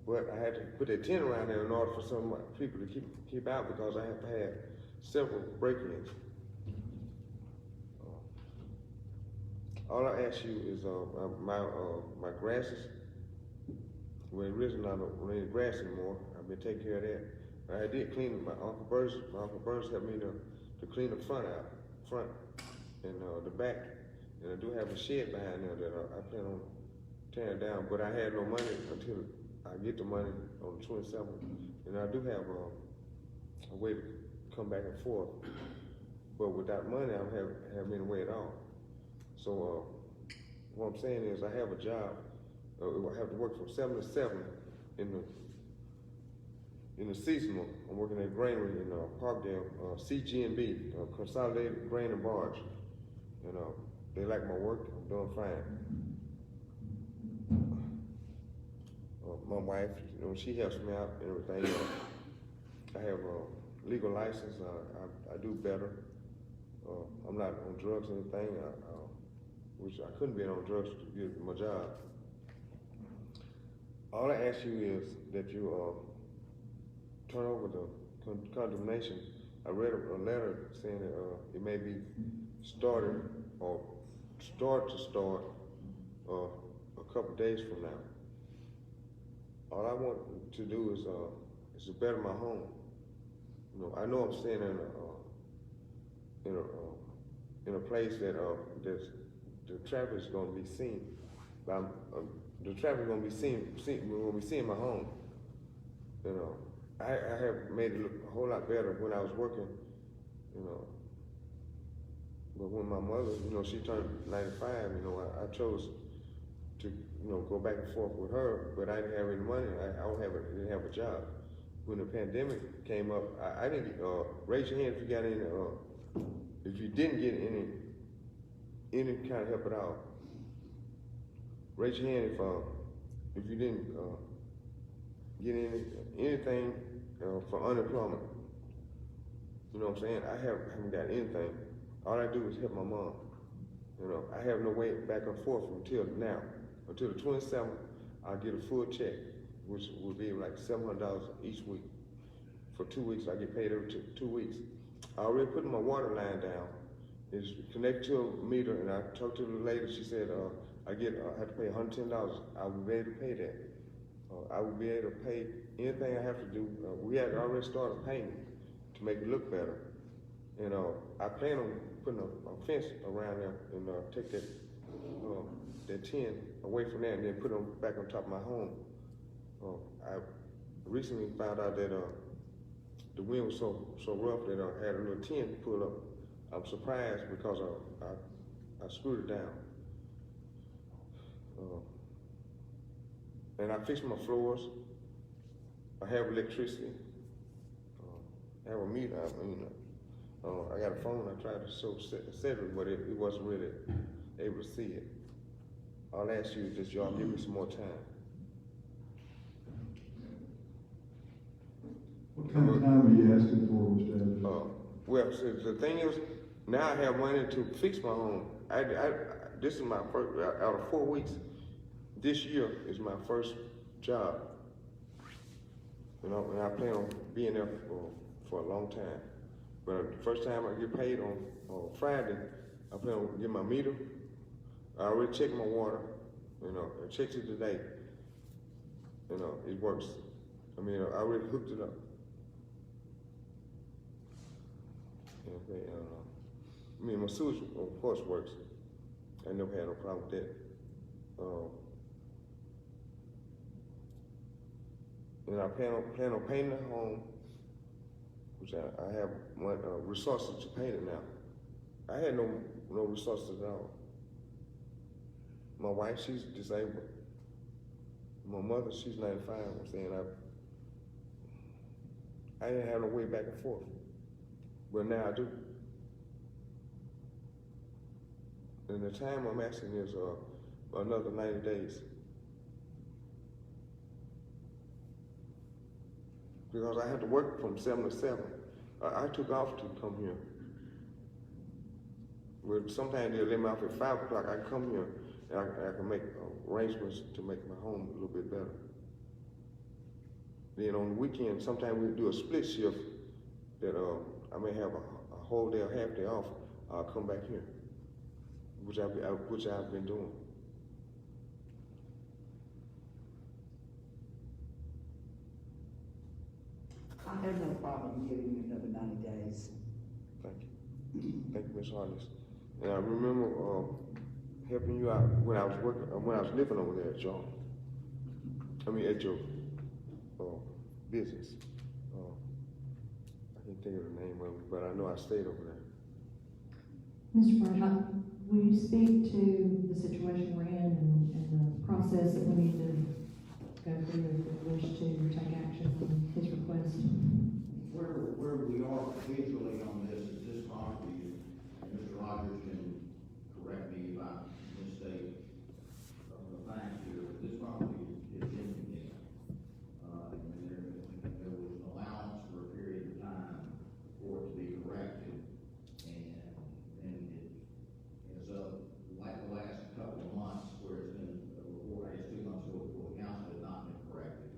But I had to put that tin around there in order for some people to keep out because I have to have several break-ins. All I ask you is my grasses. Well, originally I don't rain grass anymore. I've been taking care of that. I did clean my Uncle Burns helped me to clean the front and the back. And I do have a shed behind there that I plan on tearing down, but I had no money until I get the money on the 27th. And I do have a way to come back and forth. But without money, I don't have any way at all. So what I'm saying is I have a job. I have to work from 7 to 7 in the seasonal. I'm working at a granary in Parkdale, CG&B, Consolidated Grain and Barge. And they like my work. I'm doing fine. My wife, she helps me out and everything. I have a legal license. I do better. I'm not on drugs or anything, which I couldn't be on drugs to get my job. All I ask you is that you turn over the condemnation. I read a letter saying that it may be started or start a couple days from now. All I want to do is to better my home. I know I'm staying in a place that the traffic is going to be seen. The traffic is going to be seen. We're going to be seeing my home. I have made it look a whole lot better when I was working. But when my mother, she turned 95. I chose to, go back and forth with her, but I didn't have any money. Didn't have a job. When the pandemic came up, I didn't raise your hand if you got any. If you didn't get any kind of help at all. Raise your hand if you didn't get anything for unemployment. You know what I'm saying? I haven't got anything. All I do is help my mom. I have no way back and forth until now. Until the 27th, I'll get a full check, which will be like $700 each week. For 2 weeks, I get paid every 2 weeks. I already put my water line down. It's connected to a meter, and I talked to the lady. She said I have to pay $110. I will be able to pay that. I will be able to pay anything I have to do. We had already started paying to make it look better. And I plan on putting a fence around there and take that tin away from there and then put them back on top of my home. I recently found out that the wind was so rough that I had a little tin pulled up. I'm surprised because I screwed it down. And I fixed my floors. I have electricity. I have a meter. I got a phone. I tried to show Cedric, but it wasn't really able to see it. I'll ask you just y'all give me some more time. What kind of time are you asking for, Mr. Evans? Well, so the thing is, now I have money to fix my home. This is my first, out of 4 weeks, this year is my first job. And I plan on being there for a long time. But the first time I get paid on Friday, I plan on getting my meter. I already checked my water, I checked it today. It works. I already hooked it up. My sewage, of course, works. I never had no problem with that. And I plan on painting the home, which I have resources to paint it now. I had no resources at all. My wife, she's disabled. My mother, she's 95. I'm saying I didn't have no way back and forth, but now I do. And the time I'm asking is another 90 days. Because I had to work from 7 to 7. I took off to come here. But sometimes they'll let me off at 5 o'clock. I come here and I can make arrangements to make my home a little bit better. Then on the weekend, sometimes we do a split shift that I may have a whole day or half day off. I'll come back here, which I've been doing. I have no problem giving you another 90 days. Thank you. Thank you, Ms. Hollis. And I remember, helping you out when I was working, when I was living over there at your, at your, business. I can't think of the name of it, but I know I stayed over there. Mr. Burns, will you speak to the situation we're in and the process that we need to go through if we wish to take action on his request? Where we are visually on this is this property, and Mr. Rogers can correct me if I mistake the facts here, but this property is in condemned. And there was an allowance for a period of time for it to be corrected, and then it, as of like the last couple of months, where it's been a report, I guess 2 months ago before the council, had not been corrected.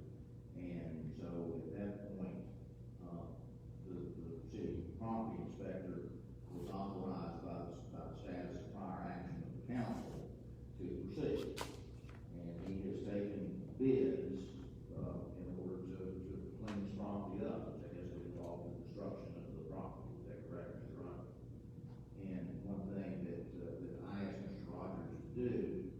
And so at that point, the city property inspector was authorized by the status of prior action of the council to proceed. And he has taken bids, in order to clean this property up, which I guess would involve the destruction of the property. Is that correct, Mr. Rogers? And one thing that I asked Mr. Rogers to do,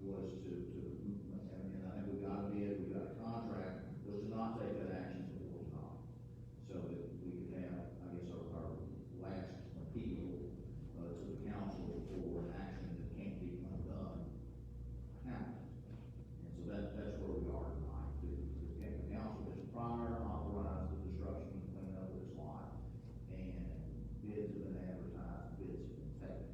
was to and I think we got a bid, we got a contract, was to not take that action before time. So that we could have, I guess, our last appeal to the council for an action that can't be undone happen. And so that's where we are tonight. The council has prior authorized the destruction and cleaning up of this lot, and bids have been advertised, bids have been taken.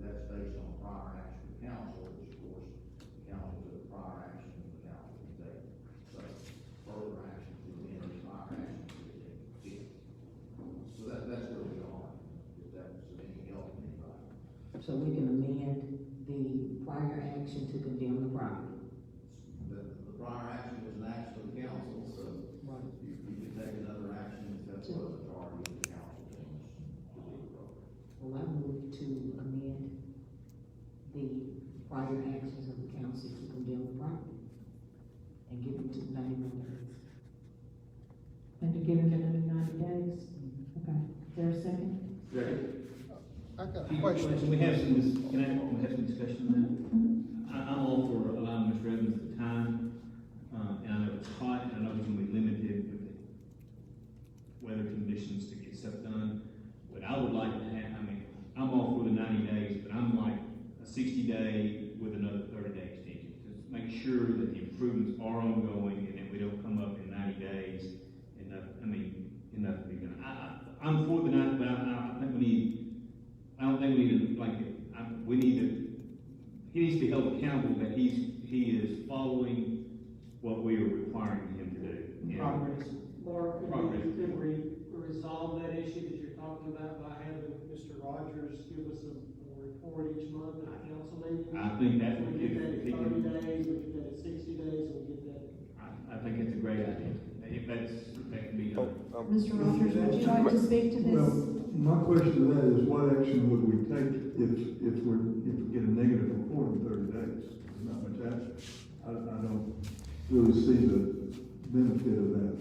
That's based on prior action of the council, which of course, the council took prior action, and the council can take. So further action to the end of prior action to the end. So that's where we are, if that's of any help to anybody. So we can amend the prior action to condemn the property. The prior action was an action of the council, so you can take another action if that's what the authority of the council deems to be appropriate. Well, I move to amend the prior actions of the council to condemn the property and give it to 91 days. And to give him another 90 days? Okay, is there a second? I got a question. We have some, can we have some discussion on that? I'm all for allowing Mr. Evans the time, and I know it's hot, and I know he's gonna be limited with the weather conditions to get stuff done, but I would like to have, I'm all for the 90 days, but I'm like a 60-day with another 30-day extension. Just make sure that the improvements are ongoing and that we don't come up in 90 days and nothing be done. I'm for the 90, but I think I don't think we need to, he needs to be held accountable that he is following what we are requiring him to do. Progress. Or Progress. could we resolve that issue that you're talking about by having Mr. Rogers give us a report each month at the council meeting? I think that would We get that at 30 days, we get that at 60 days, and we get that. I think it's a great idea. If that can be done. Mr. Rogers, would you like to speak to this? Well, my question to that is, what action would we take if we get a negative report in 30 days? There's not much action. I don't really see the benefit of that.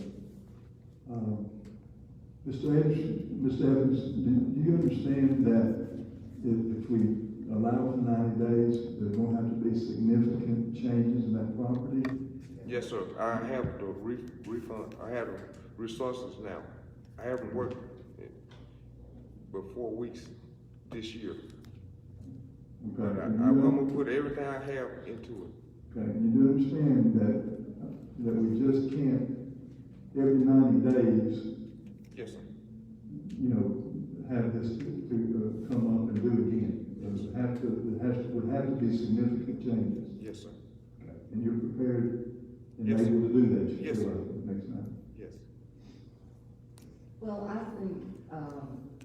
Mr. Evans, do you understand that if we allow for 90 days, there's going to have to be significant changes in that property? Yes, sir. I have the refund, I have the resources now. I haven't worked but 4 weeks this year. Okay. But I'm gonna put everything I have into it. Okay, you do understand that we just can't, every 90 days, Yes, sir. have this to come up and do it again. Would have to be significant changes. Yes, sir. Okay. And you're prepared and Yes, able to do that? Yes, sir. Next time? Yes. Well, I think,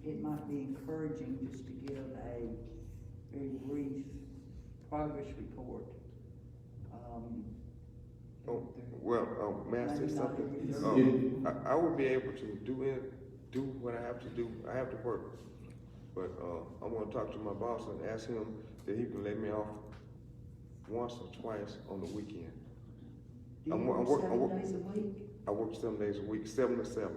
it might be encouraging just to give a very brief progress report. May I say Maybe not something? every I will be able to do what I have to do. I have to work. But, I want to talk to my boss and ask him that he can let me off once or twice on the weekend. Do you work 7 days a week? I work 7 days a week, 7 to 7.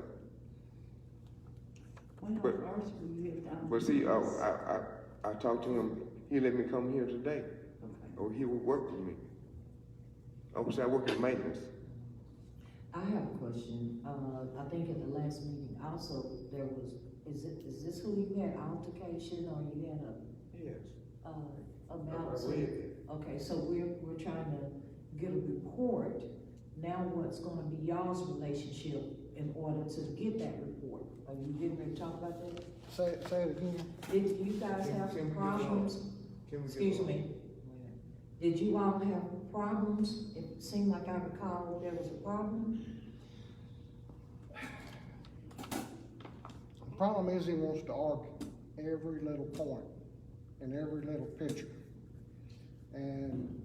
When But- first were you at But see, I talked to him, he let me come here today, or he would work with me. I work in maintenance. I have a question. I think at the last meeting also, there was, is this who you had altercation or you had Yes. about? I read it. Okay, so we're trying to get a report. Now what's gonna be y'all's relationship in order to get that report? Are you getting ready to talk about that? Say it again. Did you guys have some problems? Excuse me. Did you all have problems? It seemed like I recall there was a problem. The problem is he wants to argue every little point and every little picture. And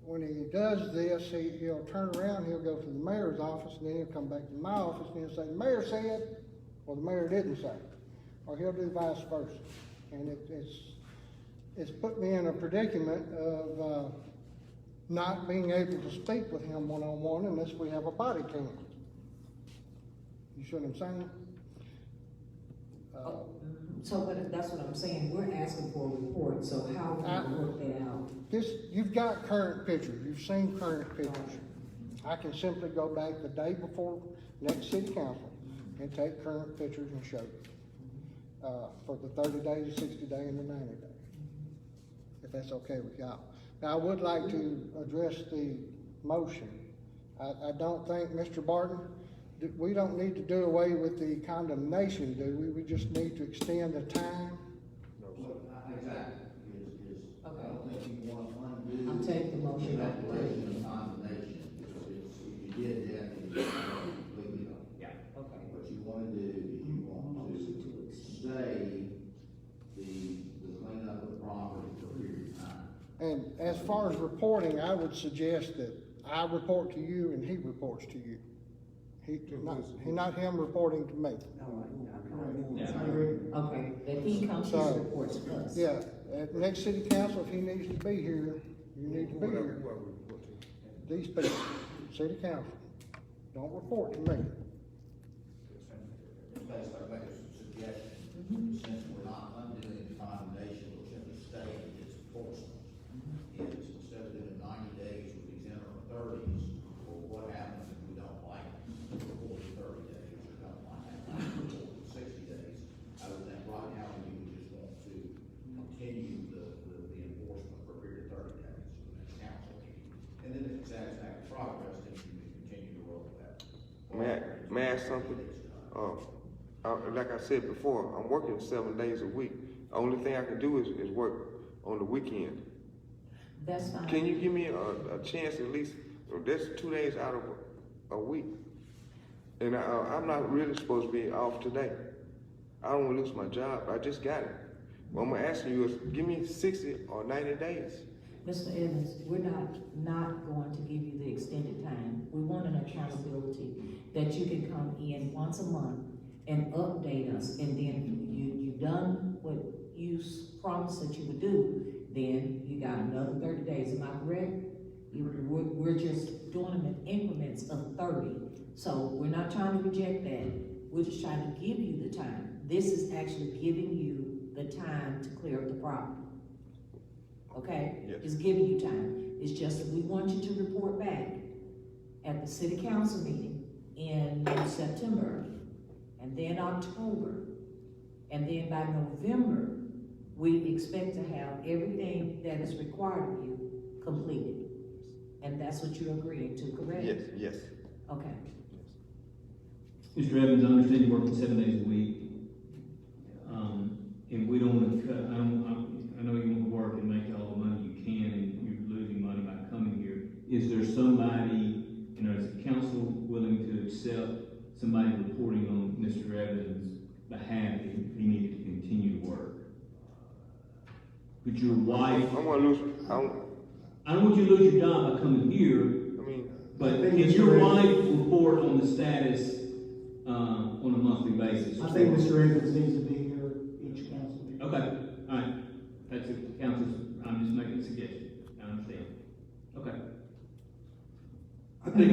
when he does this, he'll turn around, he'll go to the mayor's office, and then he'll come back to my office, and he'll say, the mayor said, or the mayor didn't say. Or he'll do vice versa. And it's put me in a predicament of not being able to speak with him one-on-one unless we have a body cam. You see what I'm saying? So, but that's what I'm saying, we're asking for a report, so how can we work that out? You've got current pictures, you've seen current pictures. I can simply go back the day before next city council and take current pictures and show you. For the 30 days, 60 day, and the 90 day. If that's okay with y'all. Now, I would like to address the motion. I don't think, Mr. Barton, we don't need to do away with the condemnation, do we? We just need to extend the time. Exactly. I don't think you want to undo. I'll take the motion. Declaration of condemnation. If you did that, then you completely don't. Yeah. Okay. What you want to do is you want to stay the cleanup of the property for a period of time. And as far as reporting, I would suggest that I report to you and he reports to you. Not him reporting to me. Okay, that he comes here and reports to us. Yeah, at next city council, if he needs to be here, you need to be here. These people, city council, don't report to me. Basically, I make a suggestion, since we're not undoing the condemnation, we're simply stating its enforcement. Is instead of doing 90 days with these interim 30s, or what happens if we don't like it, before the 30 days, or don't like it, before the 60 days, I would think right now we would just want to continue the enforcement for a period of 30 days for the next council meeting. And then if it's satisfactory progress, then you can continue to roll that. May I ask something? Like I said before, I'm working 7 days a week. The only thing I can do is work on the weekend. That's fine. Can you give me a chance at least, that's 2 days out of a week? And I'm not really supposed to be off today. I don't want to lose my job. I just got it. What I'm asking you is give me 60 or 90 days. Mr. Evans, we're not going to give you the extended time. We want an accountability that you can come in once a month and update us, and then you've done what you promised that you would do, then you got another 30 days. Am I correct? We're just doing them in increments of 30. So we're not trying to reject that. We're just trying to give you the time. This is actually giving you the time to clear up the property. Okay? Yes. It's giving you time. It's just that we want you to report back at the city council meeting in September, and then October, and then by November, we expect to have everything that is required of you completed. And that's what you're agreeing to, correct? Yes, yes. Okay. Mr. Evans, I understand you're working 7 days a week. And we don't want to cut, I know you want to work and make all the money you can, and you're losing money by coming here. Is there somebody, is the council willing to accept somebody reporting on Mr. Evans' behalf if he needed to continue to work? But your wife... I'm going to lose, I don't want you to lose your job by coming here, but can your wife report on the status on a monthly basis? I think Mr. Evans needs to be here each council meeting. Okay, all right. That's it, council's, I'm just making a suggestion. I understand. Okay. I think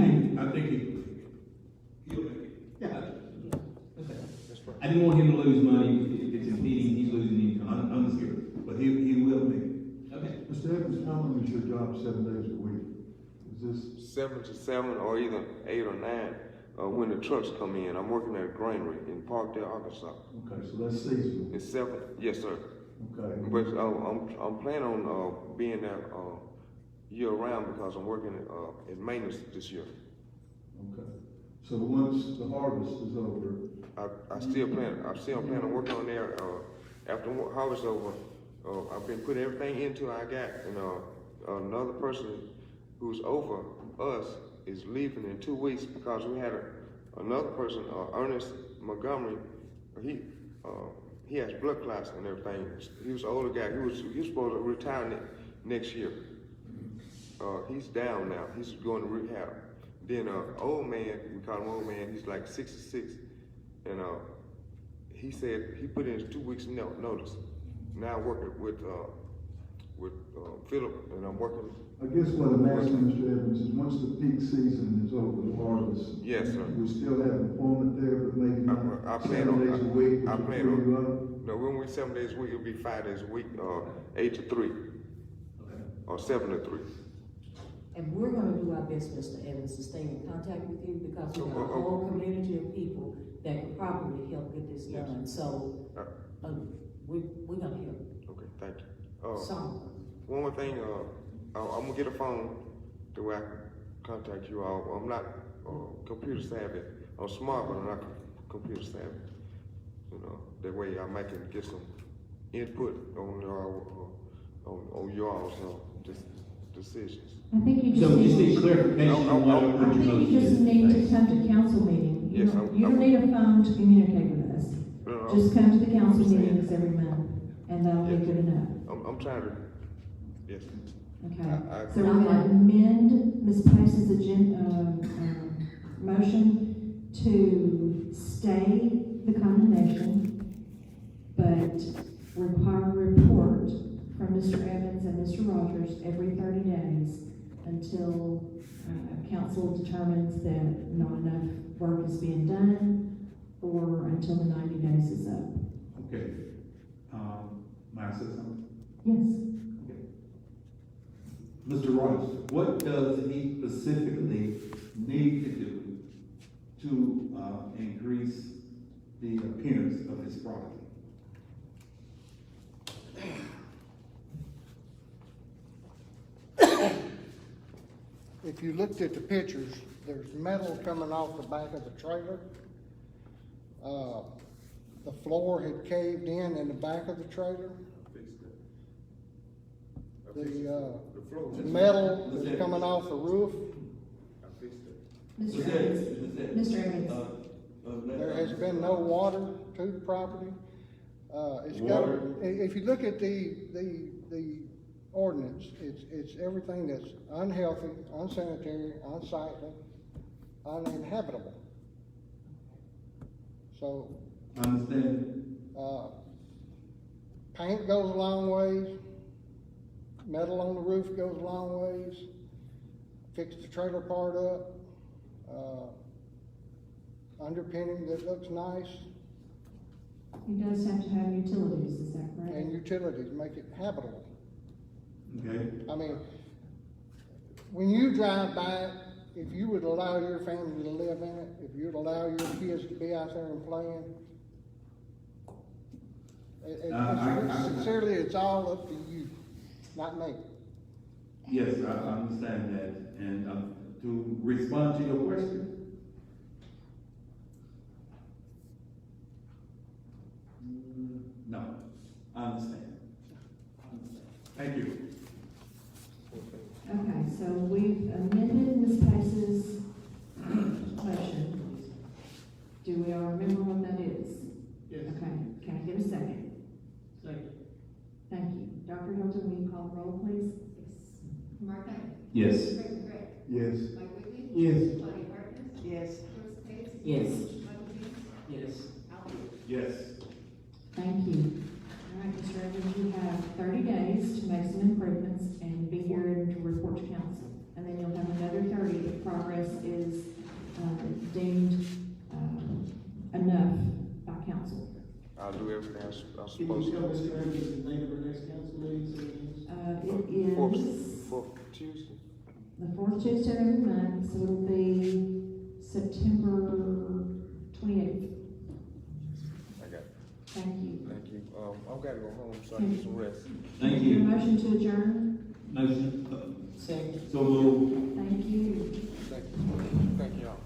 didn't want him to lose money if it's impeding, he's losing income. Understood, but he will make it. Okay. Mr. Evans, how long is your job, 7 days a week? Is this? 7 to 7 or either 8 or 9 when the trucks come in. I'm working at a granary in Parkdale, Arkansas. Okay, so that's seasonal. It's 7, yes, sir. Okay. But I'm planning on being there year round because I'm working in maintenance this year. Okay. So once the harvest is over, I still plan on working on there after harvest over. I've been putting everything into I got, and another person who's over us is leaving in 2 weeks because we had another person, Ernest Montgomery. He has blood clots and everything. He was an older guy. He was supposed to retire next year. He's down now. He's going to rehab. Then old man, we call him old man. He's like 66, and he said he put in 2 weeks notice. Now I'm working with Philip, and I'm working. I guess what I'm asking, Mr. Evans, is once the peak season is over, the harvest. Yes, sir. We still have employment there, but maybe I not plan 7 days a week. I which plan will on. free you up? No, when we 7 days a week, it'll be 5 days a week, 8 to 3, or 7 to 3. And we're gonna do our best, Mr. Evans, to stay in contact with you because we got a whole community of people that could probably help get this done. So, we're gonna help. Okay, thank you. So, One more thing, I'm gonna get a phone the way I can contact you all. I'm not computer savvy. I'm smart, but I'm not computer savvy. You know, that way I might can get some input on y'all's decisions. I think you just So just need, need clarification on what I your think motion you just is. need to come to council meeting. You Yes, don't, you don't need a phone to communicate with us. No, Just come to the council I'm saying- meetings every month, and that'll be Yes. good enough. I'm trying to, yes. Okay, I so we're gonna amend Ms. Pace's agenda, motion to stay the condemnation, but require a report from Mr. Evans and Mr. Rogers every 30 days until, council determines that not enough work is being done, or until the 90 days is up. Okay. May I say something? Yes. Mr. Rogers, what does he specifically need to do to increase the appearance of his property? If you looked at the pictures, there's metal coming off the back of the trailer. The floor had caved in the back of the trailer. The metal that's coming off the roof. Mr. Evans, Mr. Evans, There has been no water to the property. It's got, if you look at the ordinance, it's everything that's unhealthy, unsanitary, unsightly, uninhabitable. So. I understand. Paint goes a long ways. Metal on the roof goes a long ways. Fix the trailer part up. Underpinning that looks nice. he does have to have utilities, is that correct? And utilities make it habitable. Okay. I mean, when you drive by it, if you would allow your family to live in it, if you'd allow your kids to be out there and playing, sincerely, it's all up to you, not me. Yes, I understand that. And to respond to your question, no, I understand. Thank you. Okay, so we've amended Ms. Pace's motion. Do we all remember what that is? Yes. Okay, can I get a second? Second. Thank you. Dr. Hilton, will you call the roll, please? Mark Knight. Yes. Craig Gray. Yes. Mike Whitney. Yes. Bonnie Hartnett. Yes. Bruce Pace. Yes. Michael James. Yes. Al Peters. Yes. Thank you. All right, Mr. Evans, you have 30 days to make some improvements and be here and to report to council. And then you'll have another 30 if progress is deemed enough by council. Can you tell Mr. Evans the date of our next council meeting? It Fourth, is fourth Tuesday. the fourth Tuesday of every month, so it'll be September 28th. I got it. Thank you. Thank you. I've got to go home so I can get some rest. Thank Your you. motion to adjourn? Motion. Second. So moved. Thank you. Thank you. Thank y'all.